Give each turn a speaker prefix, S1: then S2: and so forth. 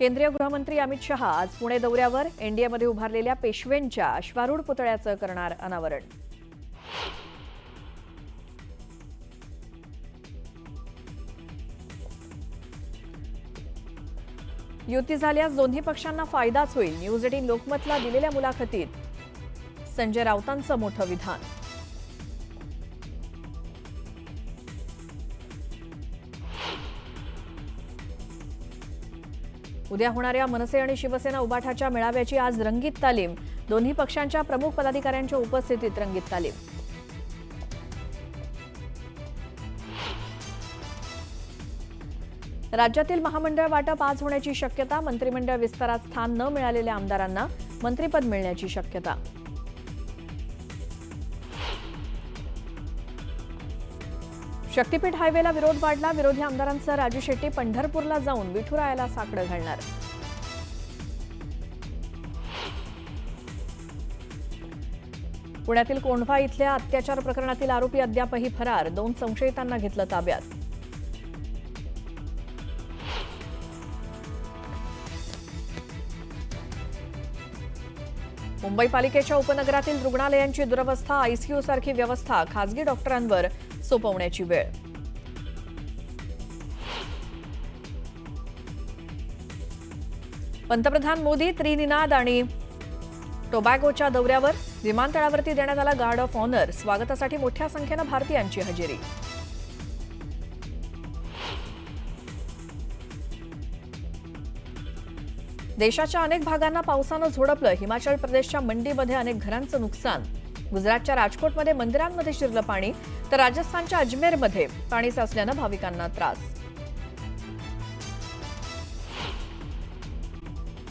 S1: केंद्रीय गृहमंत्री अमित शहा आज पुणे दौऱ्यावर एनडीएमध्ये उभारलेल्या पेशवेंच्या अश्वारूढ पुतळ्याचं करणार अनावरण। युती झाल्यास दोन्ही पक्षांना फायदाच होईल, न्यूज 18 लोकमतला दिलेल्या मुलाखतीत संजय राऊतांचं मोठं विधान। उद्या होणाऱ्या मनसे आणि शिवसेना उबाठाच्या मेळाव्याची आज रंगीत तालीम, दोन्ही पक्षांच्या प्रमुख पदाधिकाऱ्यांच्या उपस्थितीत रंगीत तालीम। राज्यातील महामंडळ वाटप आज होण्याची शक्यता, मंत्रिमंडळ विस्तारात स्थान न मिळालेल्या आमदारांना मंत्रिपद मिळण्याची शक्यता। शक्तीपीठ हायवेला विरोध वाढला, विरोधी आमदारांसह राजू शेट्टी पंढरपूरला जाऊन विठुरायाला साकडं घालणार। पुण्यातील कोंढवा इथल्या अत्याचार प्रकरणातील आरोपी अद्यापही फरार, 2 संशयितांना घेतलं ताब्यात। मुंबई पालिकेच्या उपनगरातील रुग्णालयांची दुरवस्था, आयसीयू सारखी व्यवस्था खासगी डॉक्टरांवर सोपवण्याची वेळ। पंतप्रधान मोदी त्रिनिदाद आणि टोबॅगोच्या दौऱ्यावर, विमानतळावरती देण्यात आला गार्ड ऑफ ऑनर, स्वागतासाठी मोठ्या संख्येनं भारतीयांची हजेरी। देशाच्या अनेक भागांना पावसानं झोडपलं, हिमाचल प्रदेशच्या मंडीमध्ये अनेक घरांचं नुकसान। गुजरातच्या राजकोटमध्ये मंदिरांमध्ये शिरलं पाणी, तर राजस्थानच्या अजमेरमध्ये पाणी साचल्यानं भाविकांना त्रास।